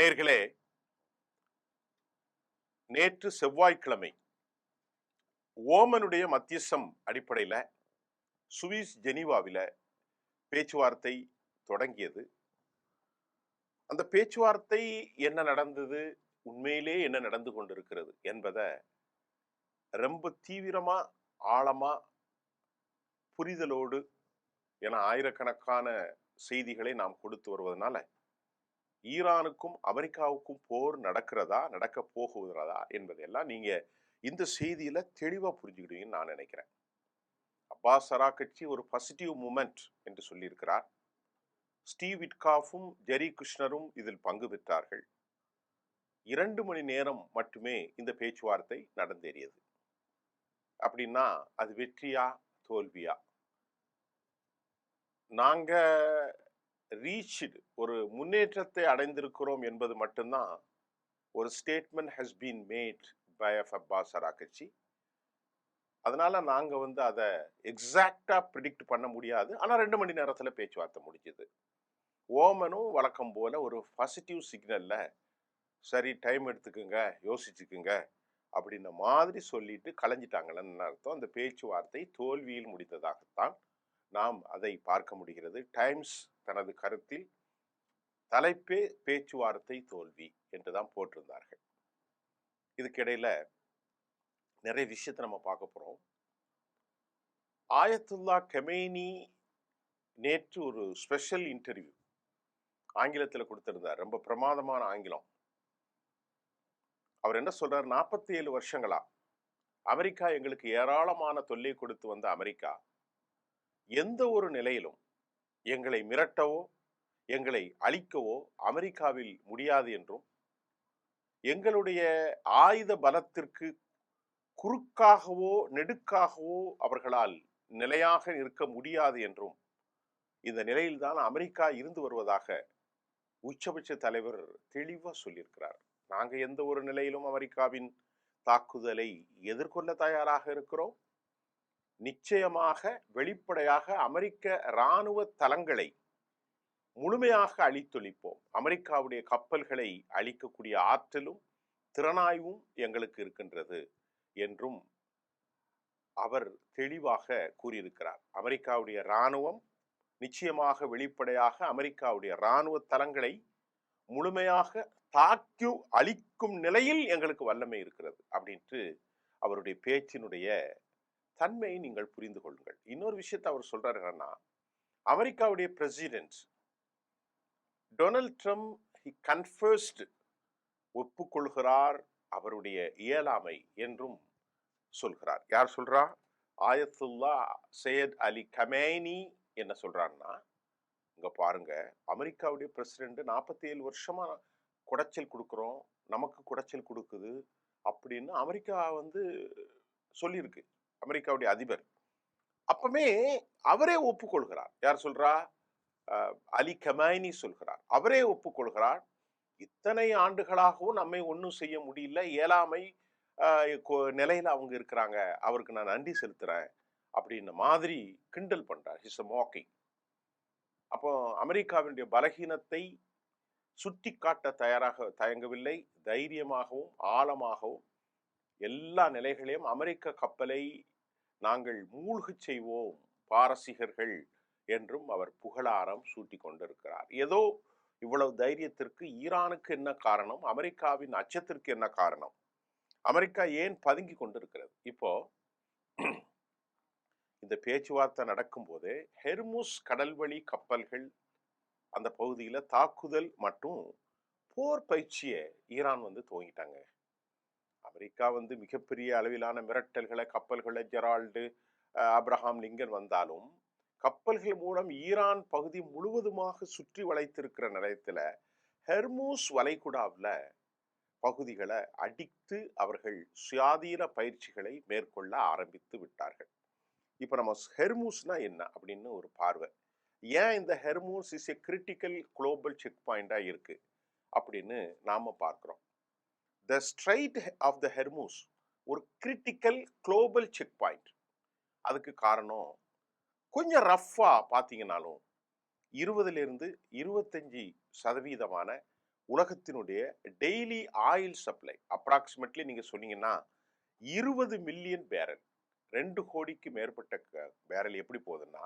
நேயர்களே, நேற்று செவ்வாய்க்கிழமை ஓமனுடைய மத்தியஸ்தம் அடிப்படையில் சுவிஸ் ஜெனீவாவில பேச்சுவார்த்தை தொடங்கியது. அந்த பேச்சுவார்த்தை என்ன நடந்தது, உண்மையிலே என்ன நடந்து கொண்டிருக்கிறது என்பதை ரொம்ப தீவிரமா, ஆழமா, புரிதலோடு என ஆயிரக்கணக்கான செய்திகளை நாம் கொடுத்து வருவதனால ஈரானுக்கும் அமெரிக்காவுக்கும் போர் நடக்கிறதா, நடக்க போகுகிறதா என்பதெல்லாம் நீங்க இந்த செய்தியில தெளிவா புரிஞ்சுக்கிடுவீங்கன்னு நான் நினைக்கிறேன். அப்பாஸ் அராக்ச்சி ஒரு பாசிட்டிவ் மூமெண்ட் என்று சொல்லியிருக்கிறார். ஸ்டீவ் விட்காஃபும் ஜெரி குஷ்னரும் இதில் பங்கு பெற்றார்கள். 2 மணி நேரம் மட்டுமே இந்த பேச்சுவார்த்தை நடந்தேறியது. அப்படின்னா அது வெற்றியா தோல்வியா? நாங்க ரீச்டு ஒரு முன்னேற்றத்தை அடைந்திருக்கிறோம் என்பது மட்டும்தான் ஒரு statement has been made by Abbas Araghchi. அதனால நாங்க அதை எக்ஸாக்டா ப்ரிடிக்ட் பண்ண முடியாது. ஆனா 2 மணி நேரத்துல பேச்சுவார்த்தை முடிஞ்சது. ஓமனும் வழக்கம் போல ஒரு பாசிட்டிவ் சிக்னல்ல சரி டைம் எடுத்துக்குங்க, யோசிச்சுக்குங்க அப்படின்ன மாதிரி சொல்லிட்டு கலைஞ்சிட்டாங்கன்னு அர்த்தம். அந்த பேச்சுவார்த்தை தோல்வியில் முடித்ததாகத்தான் நாம் அதை பார்க்க முடிகிறது. டைம்ஸ் தனது கருத்தில் தலைப்பே பேச்சுவார்த்தை தோல்வி என்றுதான் போட்டிருந்தார்கள். இதுக்கிடையில நிறைய விஷயத்தை நம்ம பார்க்க போறோம். ஆயத்துல்லா கமேனி நேற்று ஒரு ஸ்பெஷல் இன்டர்வியூ ஆங்கிலத்தில் கொடுத்திருந்தார். ரொம்ப பிரமாதமான ஆங்கிலம். அவர் என்ன சொல்றார், 47 வருஷங்களா அமெரிக்கா எங்களுக்கு ஏராளமான தொல்லை கொடுத்து வந்த அமெரிக்கா எந்த ஒரு நிலையிலும் எங்களை மிரட்டவோ எங்களை அழிக்கவோ அமெரிக்காவில் முடியாது என்றும், எங்களுடைய ஆயுத பலத்திற்கு குறுக்காகவோ நெடுக்காகவோ அவர்களால் நிலையாக இருக்க முடியாது என்றும், இந்த நிலையில்தான் அமெரிக்கா இருந்து வருவதாக உச்சபட்ச தலைவர் தெளிவா சொல்லியிருக்கிறார். நாங்க எந்த ஒரு நிலையிலும் அமெரிக்காவின் தாக்குதலை எதிர்கொள்ள தயாராக இருக்கிறோம். நிச்சயமாக வெளிப்படையாக அமெரிக்க இராணுவ தளங்களை முழுமையாக அழித்தொழிப்போம். அமெரிக்காவுடைய கப்பல்களை அழிக்கக்கூடிய ஆற்றலும் திறனாய்வும் எங்களுக்கு இருக்கின்றது என்றும் அவர் தெளிவாக கூறியிருக்கிறார். அமெரிக்காவுடைய இராணுவம் நிச்சயமாக வெளிப்படையாக அமெரிக்காவுடைய இராணுவ தளங்களை முழுமையாக தாக்கி அழிக்கும் நிலையில் எங்களுக்கு வல்லமை இருக்கிறது அப்படின்ட்டு அவருடைய பேச்சினுடைய தன்மையை நீங்கள் புரிந்து கொள்ளுங்கள். இன்னொரு விஷயத்தை அவர் சொல்றாரு என்னன்னா, அமெரிக்காவுடைய பிரசிடென்ட் டொனால்ட் ட்ரம்ப் கன்ஃபர்ஸ்ட் ஒப்புக்கொள்கிறார் அவருடைய இயலாமை என்றும் சொல்கிறார். யார் சொல்றா? ஆயத்துல்லா சையத் அலி கமேனி என்ன சொல்றாருன்னா, இங்க பாருங்க, அமெரிக்காவுடைய பிரசிடென்ட் 47 வருஷமா குடைச்சல் கொடுக்குறோம், நமக்கு குடைச்சல் கொடுக்குது அப்படின்னு அமெரிக்கா சொல்லியிருக்கு. அமெரிக்காவுடைய அதிபர் அப்பமே அவரே ஒப்புக்கொள்கிறார். யார் சொல்றா? அலி கமேனி சொல்கிறார். அவரே ஒப்புக்கொள்கிறார். இத்தனை ஆண்டுகளாகவும் நம்மை ஒன்றும் செய்ய முடியல, இயலாமை நிலையில அவங்க இருக்கிறாங்க, அவருக்கு நான் நன்றி செலுத்துறேன் அப்படின்ன மாதிரி கிண்டல் பண்றார். ஹிஸ் அ மாக்கிங். அப்போ அமெரிக்காவினுடைய பலகீனத்தை சுட்டி காட்ட தயங்கவில்லை. தைரியமாகவும் ஆழமாகவும் எல்லா நிலைகளையும் அமெரிக்க கப்பலை நாங்கள் மூழ்கச் செய்வோம் பாரசீகர்கள் என்றும் அவர் புகழாரம் சூட்டி கொண்டிருக்கிறார். ஏதோ இவ்வளவு தைரியத்திற்கு ஈரானுக்கு என்ன காரணம்? அமெரிக்காவின் அச்சத்திற்கு என்ன காரணம்? அமெரிக்கா ஏன் பதுங்கி கொண்டிருக்கிறது? இப்போ இந்த பேச்சுவார்த்தை நடக்கும் போதே ஹெர்முஸ் கடல்வழி கப்பல்கள் அந்த பகுதியில தாக்குதல் மற்றும் போர் பயிற்சியை ஈரான் துவங்கிட்டாங்க. அமெரிக்கா மிகப்பெரிய அளவிலான மிரட்டல்களை கப்பல்களை ஜெரால்டு ஆப்ரஹாம் லிங்கன் வந்தாலும் கப்பல்கள் மூலம் ஈரான் பகுதி முழுவதுமாக சுற்றி வளைத்திருக்கிற நிலையத்துல ஹெர்மூஸ் வளைகுடாவில் பகுதிகளை அடித்து அவர்கள் சுயாதீன பயிற்சிகளை மேற்கொள்ள ஆரம்பித்து விட்டார்கள். இப்ப நம்ம ஹெர்மூஸ்னா என்ன அப்படின்னு ஒரு பார்வை. ஏன் இந்த Hormuz is a critical global check பாயிண்டா இருக்கு அப்படின்னு நாம பார்க்கிறோம். த ஸ்ட்ரைட் ஆஃப் த ஹெர்மூஸ் ஒரு கிரிட்டிக்கல் குளோபல் செக் பாயிண்ட். அதுக்கு காரணம் கொஞ்சம் ரஃபா பார்த்தீங்கன்னாலும் 20 to 25% உலகத்தினுடைய டெய்லி ஆயில் சப்ளை அப்ராக்சிமேட்லி நீங்க சொன்னீங்கன்னா 20 மில்லியன் பேரல், 2 கோடிக்கு மேற்பட்ட பேரல் எப்படி போகுதுன்னா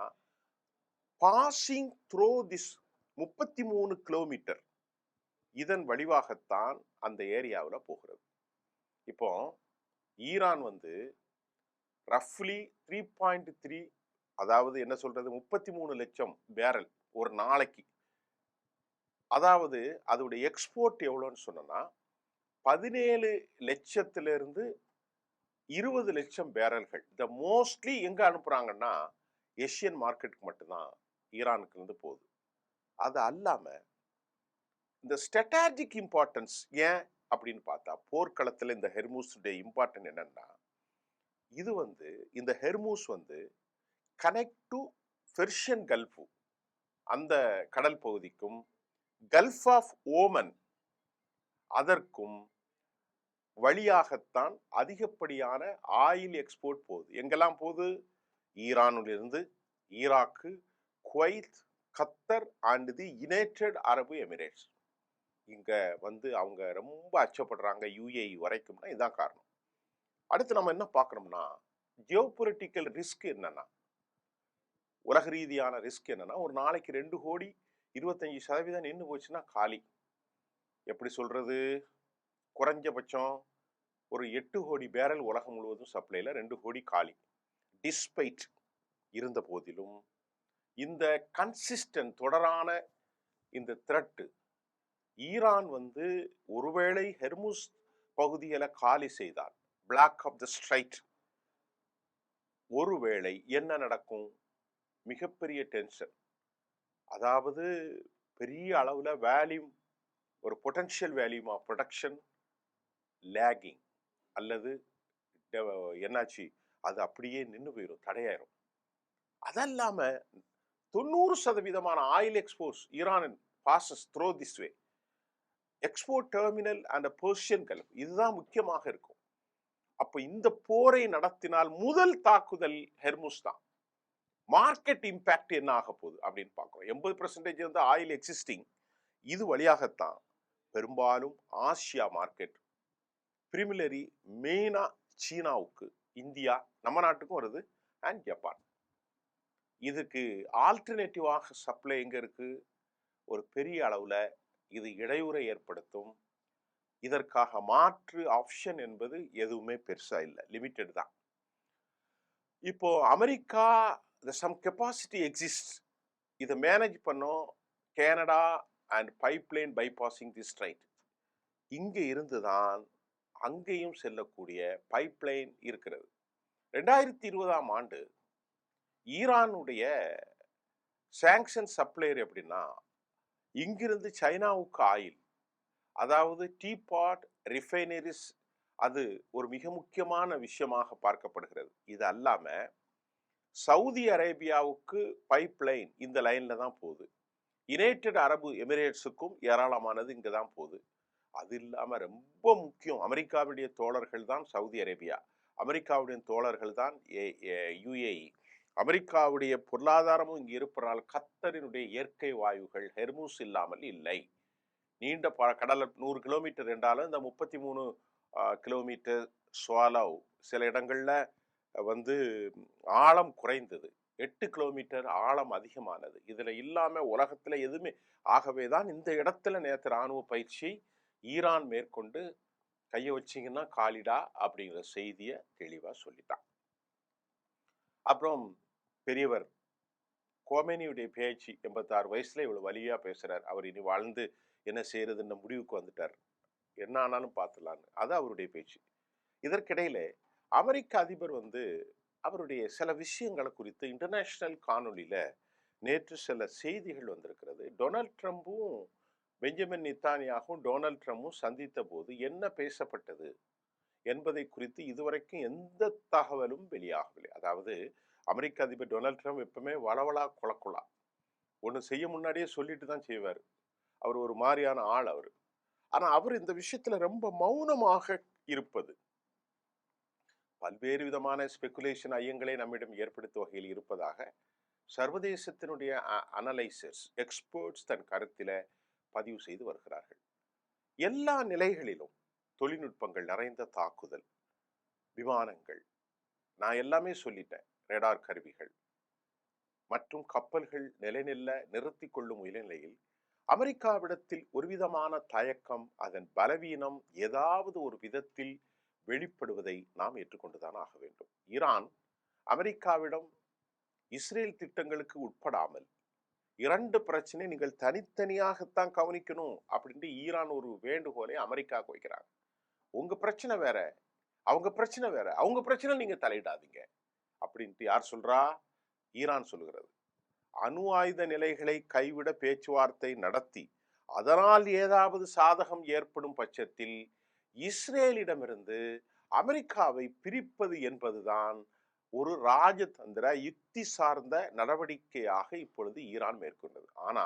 பாசிங் த்ரோ திஸ் 33 கிலோமீட்டர் இதன் வழிவாகத்தான் அந்த ஏரியாவில் போகிறது. இப்போ ஈரான் வந்து ரஃப்லி 3.3, அதாவது என்ன சொல்றது, 33 லட்சம் பேரல் ஒரு நாளைக்கு. அதாவது அதோடைய எக்ஸ்போர்ட் எவ்வளோன்னு சொன்னா 17 லட்சத்திலிருந்து 20 லட்சம் பேரல்கள். இந்த மோஸ்ட்லி எங்க அனுப்புறாங்கன்னா ஏசியன் மார்க்கெட்டுக்கு மட்டும்தான் ஈரானுக்கு இருந்து போகுது. அது அல்லாம இந்த ஸ்ட்ராட்டஜிக் இம்பார்ட்டன்ஸ் ஏன் அப்படின்னு பார்த்தா போர்க்களத்தில் இந்த ஹெர்மூஸுடைய இம்பார்ட்டன்ட் என்னன்னா, இது வந்து இந்த ஹெர்மூஸ் வந்து கனெக்ட் டு பெர்ஷியன் கல்ஃப், அந்த கடல் பகுதிக்கும் கல்ஃப் ஆஃப் ஓமன் அதற்கும் வழியாகத்தான் அதிகப்படியான ஆயில் எக்ஸ்போர்ட் போகுது. எங்கெல்லாம் போகுது? ஈரானிலிருந்து ஈராக்கு, குவைத், கத்தர் அண்ட் தி யுனைடெட் அரபு எமிரேட்ஸ். இங்க வந்து அவங்க ரொம்ப அச்சப்படுறாங்க, யுஏஇ வரைக்கும்னா இதுதான் காரணம். அடுத்து நம்ம என்ன பார்க்கணும்னா ஜியோபொலிட்டிக்கல் ரிஸ்க் என்னன்னா, உலக ரீதியான ரிஸ்க் என்னன்னா, ஒரு நாளைக்கு 2 கோடி 25% நின்று போச்சுன்னா காலி. எப்படி சொல்றது, குறைஞ்சபட்சம் ஒரு 8 கோடி பேரல் உலகம் முழுவதும் சப்ளைல 2 கோடி காலி. டிஸ்பைட் இருந்த போதிலும் இந்த கன்சிஸ்டன்ட் தொடரான இந்த த்ரெட் ஈரான் வந்து ஒருவேளை ஹெர்முஸ் பகுதிகளை காலி செய்தால், பிளாக் ஆஃப் த ஸ்ட்ரைட், ஒருவேளை என்ன நடக்கும்? மிகப்பெரிய டென்ஷன், அதாவது பெரிய அளவுல வேல்யூம், ஒரு பொட்டன்ஷியல் வேல்யூம் ஆஃப் ப்ரொடக்ஷன் லேகிங், அல்லது என்னாச்சு அது அப்படியே நின்று போயிடும், தடையாயிரும். அதல்லாம 90% oil exports Iran bosses throw this way, export terminal and Persian gulf, இதுதான் முக்கியமாக இருக்கும். அப்ப இந்த போரை நடத்தினால் முதல் தாக்குதல் ஹெர்முஸ் தான். மார்க்கெட் இம்பாக்ட் என்ன ஆக போகுது அப்படின்னு பார்க்கிறோம். 80% வந்து ஆயில் எக்ஸிஸ்டிங், இது வழியாகத்தான் பெரும்பாலும் ஆசியா மார்க்கெட், பிரிமிலரி மெயினா சீனாவுக்கு, இந்தியா, நம்ம நாட்டுக்கும் வருது, அண்ட் ஜப்பான். இதுக்கு ஆல்டர்னேட்டிவாக சப்ளை எங்க இருக்கு? ஒரு பெரிய அளவுல இது இடையூறை ஏற்படுத்தும். இதற்காக மாற்று ஆப்ஷன் என்பது எதுவுமே பெருசா இல்லை, லிமிட்டட் தான். இப்போ அமெரிக்கா சம் கெப்பாசிட்டி எக்ஸிஸ்ட், இதை மேனேஜ் பண்ணோம் Canada and pipeline bypassing the straight. இங்க இருந்துதான் அங்கேயும் செல்லக்கூடிய பைப்லைன் இருக்கிறது. 2020ஆம் ஆண்டு ஈரானுடைய சாங்ஷன் சப்ளையர் எப்படின்னா, இங்கிருந்து சைனாவுக்கு ஆயில், அதாவது டீபாட் ரிஃபைனரிஸ், அது ஒரு மிக முக்கியமான விஷயமாக பார்க்கப்படுகிறது. இது அல்லாம சவுதி அரேபியாவுக்கு பைப்லைன் இந்த லைன்ல தான் போகுது. யுனைடெட் அரபு எமிரேட்ஸுக்கும் ஏராளமானது இங்க தான் போகுது. அது இல்லாம ரொம்ப முக்கியம், அமெரிக்காவுடைய தோழர்கள் தான் சவுதி அரேபியா, அமெரிக்காவுடைய தோழர்கள் தான் யுஏஇ. அமெரிக்காவுடைய பொருளாதாரமும் இங்கு இருப்பதால் கத்தரினுடைய இயற்கை வாயுகள் ஹெர்முஸ் இல்லாமல் இல்லை. நீண்ட கடல் 100 கிலோமீட்டர் என்றாலும் இந்த 33 கிலோமீட்டர் ஸ்வாலவ், சில இடங்கள்ல வந்து ஆழம் குறைந்தது, 8 கிலோமீட்டர் ஆழம் அதிகமானது. இதுல இல்லாம உலகத்துல எதுவுமே. ஆகவேதான் இந்த இடத்துல நேற்று ராணுவ பயிற்சி ஈரான் மேற்கொண்டு கைய வச்சிங்கன்னா காலிடா அப்படிங்கிற செய்திய தெளிவா சொல்லிட்டான். அப்புறம் பெரியவர் கோமேனியுடைய பேச்சு, 86 வயசுல இவ்வளவு வலியா பேசுறார். அவர் இனி வாழ்ந்து என்ன செய்யறதுன்ற முடிவுக்கு வந்துட்டார். என்ன ஆனாலும் பார்த்துலான்னு, அது அவருடைய பேச்சு. இதற்கிடையில அமெரிக்க அதிபர் வந்து அவருடைய சில விஷயங்களை குறித்து இன்டர்நேஷனல் காணொலியில நேற்று சில செய்திகள் வந்திருக்கிறது. டொனால்ட் ட்ரம்பும் பெஞ்சமின் நித்தானியாகவும் டொனால்ட் ட்ரம்பும் சந்தித்த போது என்ன பேசப்பட்டது என்பதை குறித்து இதுவரைக்கும் எந்த தகவலும் வெளியாகவில்லை. அதாவது அமெரிக்க அதிபர் டொனால்ட் ட்ரம்ப் எப்பவுமே வளவளா குளக்குளா ஒன்று செய்ய முன்னாடியே சொல்லிட்டு தான் செய்வார். அவர் ஒரு மாதிரியான ஆள் அவர். ஆனா அவர் இந்த விஷயத்துல ரொம்ப மௌனமாக இருப்பது பல்வேறு விதமான ஸ்பெகுலேஷன், ஐயங்களை நம்மிடம் ஏற்படுத்தும் வகையில் இருப்பதாக சர்வதேசத்தினுடைய அனலைசர்ஸ், எக்ஸ்பர்ட்ஸ் தன் கருத்தில பதிவு செய்து வருகிறார்கள். எல்லா நிலைகளிலும் தொழில்நுட்பங்கள் நிறைந்த தாக்குதல், விமானங்கள், நான் எல்லாமே சொல்லிட்டேன், ரேடார் கருவிகள் மற்றும் கப்பல்கள் நிறுத்திக் கொள்ளும் நிலையில் அமெரிக்காவிடத்தில் ஒருவிதமான தயக்கம், அதன் பலவீனம் ஏதாவது ஒரு விதத்தில் வெளிப்படுவதை நாம் ஏற்றுக்கொண்டுதான் ஆக வேண்டும். ஈரான் அமெரிக்காவிடம் இஸ்ரேல் திட்டங்களுக்கு உட்படாமல் 2 பிரச்சனை நீங்கள் தனித்தனியாகத்தான் கவனிக்கணும் அப்படின்ட்டு ஈரான் ஒரு வேண்டுகோளை அமெரிக்காவுக்கு வைக்கிறாங்க. உங்க பிரச்சனை வேற, அவங்க பிரச்சனை வேற, அவங்க பிரச்சனை நீங்க தலையிடாதீங்க அப்படின்ட்டு யார் சொல்றா? ஈரான் சொல்லுகிறது. அணு ஆயுத நிலைகளை கைவிட பேச்சுவார்த்தை நடத்தி அதனால் ஏதாவது சாதகம் ஏற்படும் பட்சத்தில் இஸ்ரேலிடமிருந்து அமெரிக்காவை பிரிப்பது என்பதுதான் ஒரு ராஜதந்திர யுக்தி சார்ந்த நடவடிக்கையாக இப்பொழுது ஈரான் மேற்கொண்டது. ஆனா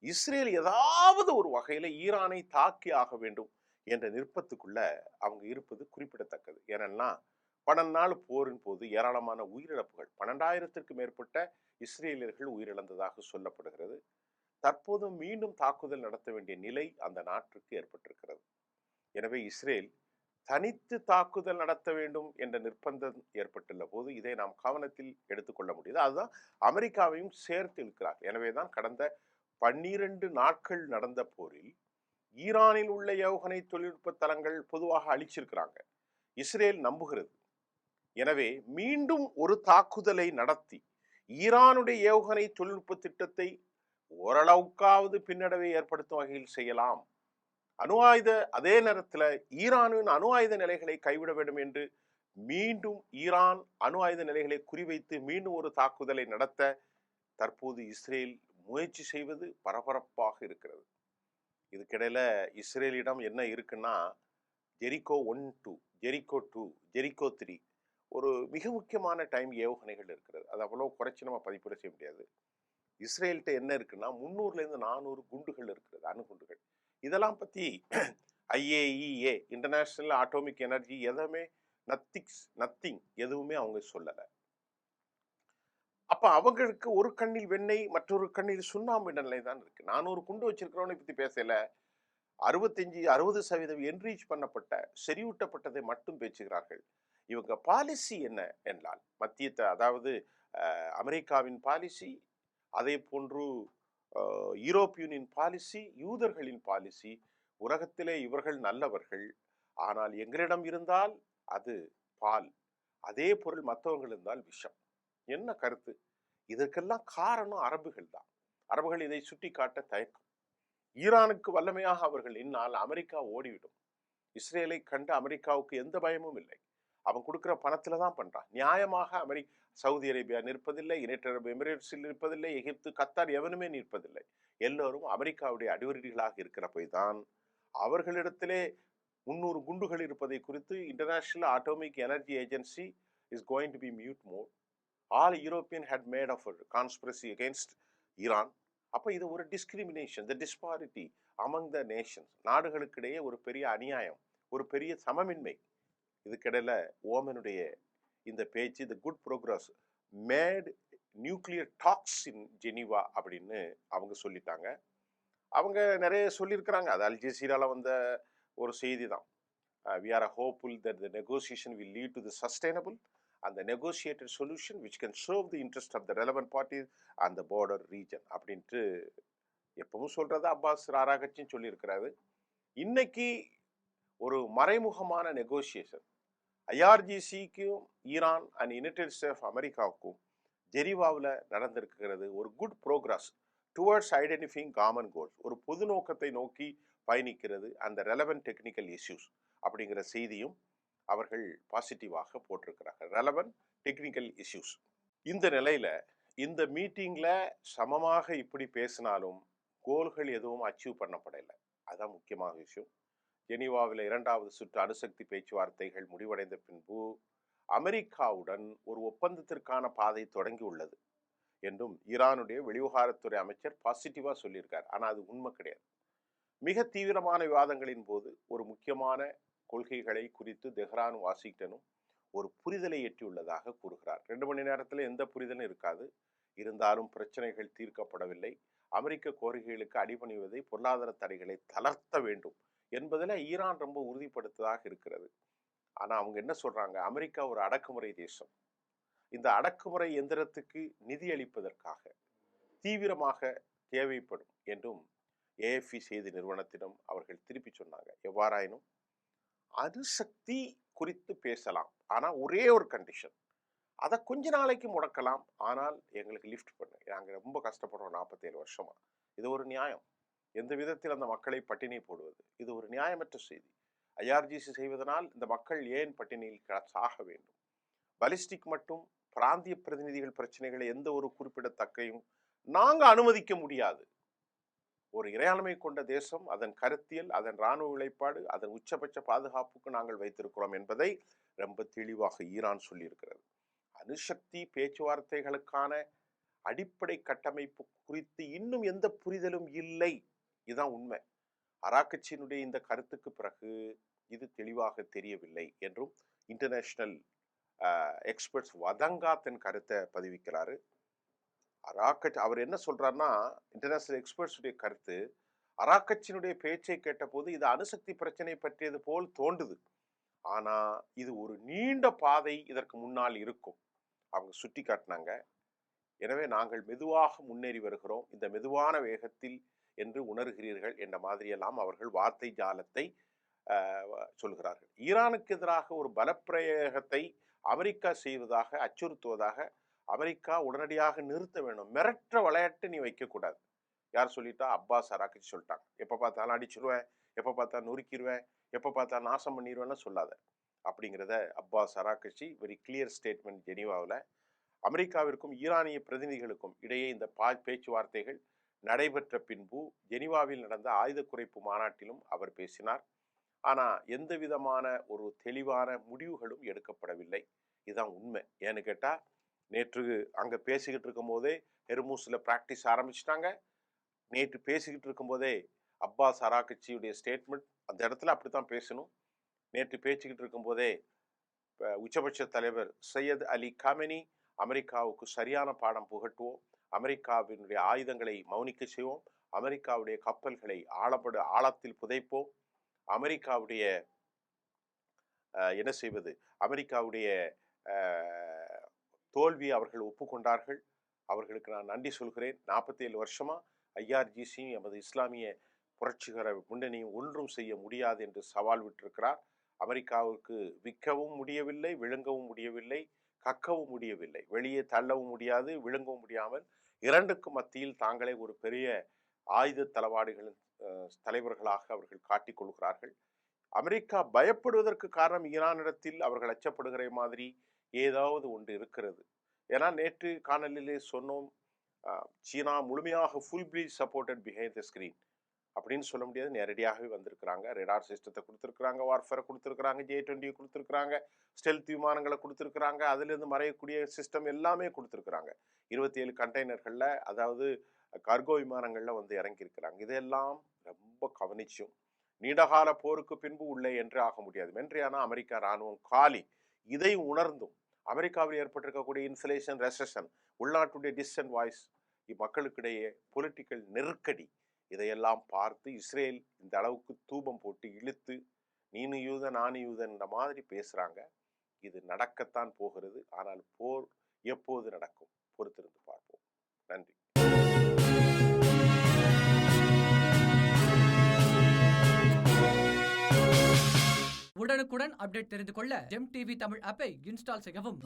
இஸ்ரேல் ஏதாவது ஒரு வகையில ஈரானை தாக்கி ஆக வேண்டும் என்ற நிர்பத்துக்குள்ள அவங்க இருப்பது குறிப்பிடத்தக்கது. ஏன்னா 12 நாள் போரின் போது ஏராளமான உயிரிழப்புகள், 12,000த்திற்கும் மேற்பட்ட இஸ்ரேலியர்கள் உயிரிழந்ததாக சொல்லப்படுகிறது. தற்போது மீண்டும் தாக்குதல் நடத்த வேண்டிய நிலை அந்த நாட்டிற்கு ஏற்பட்டிருக்கிறது. எனவே இஸ்ரேல் தனித்து தாக்குதல் நடத்த வேண்டும் என்ற நிர்பந்தம் ஏற்பட்டுள்ள போது இதை நாம் கவனத்தில் எடுத்துக்கொள்ள முடியுது. அதுதான் அமெரிக்காவையும் சேர்த்து இருக்கிறார். எனவேதான் கடந்த 12 நாட்கள் நடந்த போரில் ஈரானில் உள்ள ஏவுகணை தொழில்நுட்ப தளங்கள் பொதுவாக அழிச்சிருக்கிறாங்க, இஸ்ரேல் நம்புகிறது. எனவே மீண்டும் ஒரு தாக்குதலை நடத்தி ஈரானுடைய ஏவுகணை தொழில்நுட்ப திட்டத்தை ஓரளவுக்காவது பின்னடைவை ஏற்படுத்தும் வகையில் செய்யலாம். அதே நேரத்தில் ஈரானின் அணு ஆயுத நிலைகளை கைவிட வேண்டும் என்று மீண்டும் ஈரான் அணு ஆயுத நிலைகளை குறிவைத்து மீண்டும் ஒரு தாக்குதலை நடத்த தற்போது இஸ்ரேல் முயற்சி செய்வது பரபரப்பாக இருக்கிறது. இதுக்கிடையில இஸ்ரேலிடம் என்ன இருக்குன்னா, ஜெரிகோ 1-2, ஜெரிகோ 2, ஜெரிகோ 3 ஒரு மிக முக்கியமான டைம் ஏவுகணைகள் இருக்கிறது. அது அவ்வளவு குறைச்சி நம்ம பதிப்பீடு செய்ய முடியாது. இஸ்ரேல்கிட்ட என்ன இருக்குன்னா 300 - 400 குண்டுகள் இருக்கிறது, அணுகுண்டுகள். இதெல்லாம் பத்தி IAEA, இன்டர்நேஷனல் ஆட்டோமிக் எனர்ஜி, எதுவுமே நத்திங் எதுவுமே அவங்க சொல்லல. அப்ப அவங்களுக்கு ஒரு கண்ணில் வெண்ணெய் மற்றொரு கண்ணில் சுண்ணாம்பு நிலை தான் இருக்கு. 400 குண்டு வச்சிருக்கிறவனை பத்தி பேசல, 65-60% என்ரீச் பண்ணப்பட்ட செறிவூட்டப்பட்டதை மட்டும் பேசுகிறார்கள். இவங்க பாலிசி என்ன என்றால் அதாவது அமெரிக்காவின் பாலிசி, அதே போன்று யூரோப்பியனின் பாலிசி, யூதர்களின் பாலிசி, உலகத்திலே இவர்கள் நல்லவர்கள், ஆனால் எங்களிடம் இருந்தால் அது பால், அதே பொருள் மற்றவர்கள் இருந்தால் விஷம். என்ன கருத்து? இதற்கெல்லாம் காரணம் அரபுகள் தான். அரபுகள் இதை சுட்டி காட்ட தயக்கம். ஈரானுக்கு வல்லமையாக அவர்கள் நின்னால் அமெரிக்கா ஓடிவிடும். இஸ்ரேலை கண்டு அமெரிக்காவுக்கு எந்த பயமும் இல்லை. அவன் கொடுக்கிற பணத்துல தான் பண்றான். நியாயமாக சவுதி அரேபியா நிற்பதில்லை, யுனைடெட் அரபு எமிரேட்ஸில் நிற்பதில்லை, எகிப்து, கத்தார் எவனுமே நிற்பதில்லை. எல்லோரும் அமெரிக்காவுடைய அடிவருடிகளாக இருக்கிற தான் அவர்களிடத்திலே 300 குண்டுகள் இருப்பதை குறித்து international atomic energy agency is going to be mute mode. All European had made of conspiracy against Iran. அப்ப இது ஒரு discrimination, the disparity among the nations, நாடுகளுக்கிடையே ஒரு பெரிய அநியாயம், ஒரு பெரிய சமமின்மை. இதுக்கிடையில ஓமனுடைய இந்த பேச்சு, the good progress made nuclear talks in Geneva அப்படின்னு அவங்க சொல்லிட்டாங்க. அவங்க நிறைய சொல்லியிருக்கிறாங்க. அது அல் ஜசீரால வந்த ஒரு செய்தி தான். We are hopeful that the negotiation will lead to the sustainable and the negotiated solution which can serve the interest of the relevant parties and the border region அப்படின்ட்டு எப்பவும் சொல்றது அப்பாஸ் ராராகச்சின்னு சொல்லியிருக்கிறாரு. இன்னைக்கு ஒரு மறைமுகமான நெகோசியேஷன் IRGCக்கும் ஈரான் அண்ட் யுனைடெட் ஸ்டேட்ஸ் அமெரிக்காவுக்கும் ஜெனீவாவில் நடந்திருக்கிறது. ஒரு good progress towards identifying common goals, ஒரு பொது நோக்கத்தை நோக்கி பயணிக்கிறது, அந்த ரெலவென்ட் டெக்னிக்கல் இஷ்யூஸ் அப்படிங்கிற செய்தியும் அவர்கள் பாசிட்டிவாக போட்டிருக்கிறார்கள். Relevant technical issues. இந்த நிலையில இந்த மீட்டிங்ல சமமாக இப்படி பேசினாலும் கோல்கள் எதுவும் அச்சீவ் பண்ணப்படலை. அதுதான் முக்கியமான விஷயம். ஜெனீவாவில் 2வது சுற்று அணுசக்தி பேச்சுவார்த்தைகள் முடிவடைந்த பின்பு அமெரிக்காவுடன் ஒரு ஒப்பந்தத்திற்கான பாதை தொடங்கி உள்ளது என்றும் ஈரானுடைய வெளிவிவகாரத்துறை அமைச்சர் பாசிட்டிவா சொல்லியிருக்கார். ஆனா அது உண்மை கிடையாது. மிக தீவிரமான விவாதங்களின் போது ஒரு முக்கியமான கொள்கைகளை குறித்து தெஹ்ரானும் வாஷிங்டனும் ஒரு புரிதலை எட்டியுள்ளதாக கூறுகிறார். 2 மணி நேரத்தில் எந்த புரிதலும் இருக்காது. இருந்தாலும் பிரச்சனைகள் தீர்க்கப்படவில்லை. அமெரிக்க கோரிக்கைகளுக்கு அடிபணிவதை, பொருளாதார தடைகளை தளர்த்த வேண்டும் என்பதில் ஈரான் ரொம்ப உறுதிப்படுத்ததாக இருக்கிறது. ஆனா அவங்க என்ன சொல்றாங்க, அமெரிக்கா ஒரு அடக்குமுறை தேசம். இந்த அடக்குமுறை எந்திரத்துக்கு நிதி அளிப்பதற்காக தீவிரமாக தேவைப்படும் என்றும் ஏஎஃப்பி செய்தி நிறுவனத்திடம் அவர்கள் திருப்பி சொன்னாங்க. எவ்வாறாயினும் அணுசக்தி குறித்து பேசலாம், ஆனா ஒரே ஒரு கண்டிஷன், அதை கொஞ்ச நாளைக்கு முடக்கலாம், ஆனால் எங்களுக்கு லிஃப்ட் பண்ணு, நாங்க ரொம்ப கஷ்டப்படுறோம் 47 வருஷமா. இது ஒரு நியாயம்? எந்த விதத்தில் அந்த மக்களை பட்டினி போடுவது? இது ஒரு நியாயமற்ற செய்தி. ஐஆர்ஜிசி செய்வதனால் இந்த மக்கள் ஏன் பட்டினியில் சாக வேண்டும்? பலிஸ்டிக் மட்டும் பிராந்திய பிரதிநிதிகள் பிரச்சனைகளை எந்த ஒரு குறிப்பிடத்தக்கையும் நாங்க அனுமதிக்க முடியாது. ஒரு இறையாண்மை கொண்ட தேசம், அதன் கருத்தியல், அதன் இராணுவ விளைப்பாடு, அதன் உச்சபட்ச பாதுகாப்புக்கு நாங்கள் வைத்திருக்கிறோம் என்பதை ரொம்ப தெளிவாக ஈரான் சொல்லியிருக்கிறது. அணுசக்தி பேச்சுவார்த்தைகளுக்கான அடிப்படை கட்டமைப்பு குறித்து இன்னும் எந்த புரிதலும் இல்லை. இதுதான் உண்மை. அராக்கச்சியினுடைய இந்த கருத்துக்கு பிறகு இது தெளிவாக தெரியவில்லை என்றும் இன்டர்நேஷனல் எக்ஸ்பர்ட்ஸ் வதங்கா தன் கருத்தை பதிவிக்கிறாரு. அராக்கட்சி அவர் என்ன சொல்றாருன்னா, இன்டர்நேஷனல் எக்ஸ்பர்ட்ஸுடைய கருத்து, அராக்கச்சியினுடைய பேச்சை கேட்டபோது இது அணுசக்தி பிரச்சனை பற்றியது போல் தோன்றுது, ஆனா இது ஒரு நீண்ட பாதை இதற்கு முன்னால் இருக்கும் அவங்க சுட்டி காட்டினாங்க. எனவே நாங்கள் மெதுவாக முன்னேறி வருகிறோம், இந்த மெதுவான வேகத்தில் என்று உணர்கிறீர்கள் என்ற மாதிரியெல்லாம் அவர்கள் வார்த்தை ஜாலத்தை சொல்கிறார்கள். ஈரானுக்கு எதிராக ஒரு பலப்பிரயோகத்தை அமெரிக்கா செய்வதாக அச்சுறுத்துவதாக அமெரிக்கா உடனடியாக நிறுத்த வேண்டும். மிரட்ட விளையாட்டு நீ வைக்கக்கூடாது. யார் சொல்லிட்டா? அப்பாஸ் அராக்கச்சி சொல்லிட்டாங்க. எப்போ பார்த்தாலும் அடிச்சிருவேன், எப்போ பார்த்தா நொறுக்கிடுவேன், எப்போ பார்த்தா நாசம் பண்ணிடுவேன்னு சொல்லாத அப்படிங்கிறத அப்பாஸ் அராக்கச்சி வெரி கிளியர் ஸ்டேட்மெண்ட் ஜெனீவாவில். அமெரிக்காவிற்கும் ஈரானிய பிரதிநிதிகளுக்கும் இடையே இந்த பேச்சுவார்த்தைகள் நடைபெற்ற பின்பு ஜெனீவாவில் நடந்த ஆயுத குறைப்பு மாநாட்டிலும் அவர் பேசினார். ஆனால் எந்த விதமான ஒரு தெளிவான முடிவுகளும் எடுக்கப்படவில்லை. இதுதான் உண்மை. ஏன்னு கேட்டால், நேற்று அங்கே பேசிக்கிட்டு இருக்கும் போதே ஹெர்மூஸில் ப்ராக்டிஸ் ஆரம்பிச்சிட்டாங்க. நேற்று பேசிக்கிட்டு இருக்கும் போதே அப்பாஸ் அராக்கச்சியுடைய ஸ்டேட்மெண்ட் அந்த இடத்துல அப்படித்தான் பேசணும். நேற்று பேசிக்கிட்டு இருக்கும் போதே உச்சபட்ச தலைவர் சையத் அலி காமெனி, அமெரிக்காவுக்கு சரியான பாடம் புகட்டுவோம், அமெரிக்காவினுடைய ஆயுதங்களை மௌனிக்க செய்வோம், அமெரிக்காவுடைய கப்பல்களை ஆழத்தில் புதைப்போம், அமெரிக்காவுடைய என்ன செய்வது, அமெரிக்காவுடைய தோல்வி அவர்கள் ஒப்புக்கொண்டார்கள், அவர்களுக்கு நான் நன்றி சொல்கிறேன். 47 வருஷமா ஐஆர்ஜிசியும் எமது இஸ்லாமிய புரட்சிகர முன்னணியும் ஒன்றும் செய்ய முடியாது என்று சவால் விட்டிருக்கிறார். அமெரிக்காவுக்கு விற்கவும் முடியவில்லை, விழுங்கவும் முடியவில்லை, கக்கவும் முடியவில்லை, வெளியே தள்ளவும் முடியாது, விழுங்கவும் முடியாமல் இரண்டுக்கும் மத்தியில் தாங்களே ஒரு பெரிய ஆயுத தளவாடிகளின் தலைவர்களாக அவர்கள் காட்டிக் கொள்கிறார்கள். அமெரிக்கா பயப்படுவதற்கு காரணம் ஈரானிடத்தில் அவர்கள் அச்சப்படுகிற மாதிரி ஏதாவது ஒன்று இருக்கிறது. ஏன்னா நேற்று காணொலியிலே சொன்னோம், சீனா முழுமையாக full bleach supported behind the screen அப்படின்னு சொல்ல முடியாது, நேரடியாகவே வந்திருக்கிறாங்க. ரேடார் சிஸ்டத்தை கொடுத்துருக்குறாங்க, வார்ஃபேரை கொடுத்துருக்குறாங்க, J-20 கொடுத்துருக்குறாங்க, ஸ்டெல்த் விமானங்களை கொடுத்துருக்குறாங்க, அதுலேருந்து மறையக்கூடிய சிஸ்டம் எல்லாமே கொடுத்துருக்குறாங்க. 27 கண்டெய்னர்களில், அதாவது கார்கோ விமானங்களில் வந்து இறங்கியிருக்கிறாங்க. இதெல்லாம் ரொம்ப கவனிச்சும் நீண்டகால போருக்கு பின்பு உள்ளே என்று ஆக முடியாது. வென்றியானா அமெரிக்கா இராணுவம் காலி. இதை உணர்ந்தும் அமெரிக்காவில் ஏற்பட்டிருக்கக்கூடிய இன்ஃப்ளேஷன், ரெசஷன், உள்நாட்டுடைய டிஸ்டன்ட் வாய்ஸ், மக்களுக்கிடையே பொலிட்டிக்கல் நெருக்கடி, இதையெல்லாம் பார்த்து இஸ்ரேல் இந்த அளவுக்கு தூபம் போட்டு இழுத்து நீனு யூதன் நானு யூதன் இந்த மாதிரி பேசுறாங்க. இது நடக்கத்தான் போகிறது. ஆனால் போர் எப்போது நடக்கும்? பொறுத்திருந்து பார்ப்போம். நன்றி. உடனுக்குடன் அப்டேட் தெரிந்து கொள்ள ஜெம் டிவி தமிழ் ஆப்பை இன்ஸ்டால் செய்யவும்.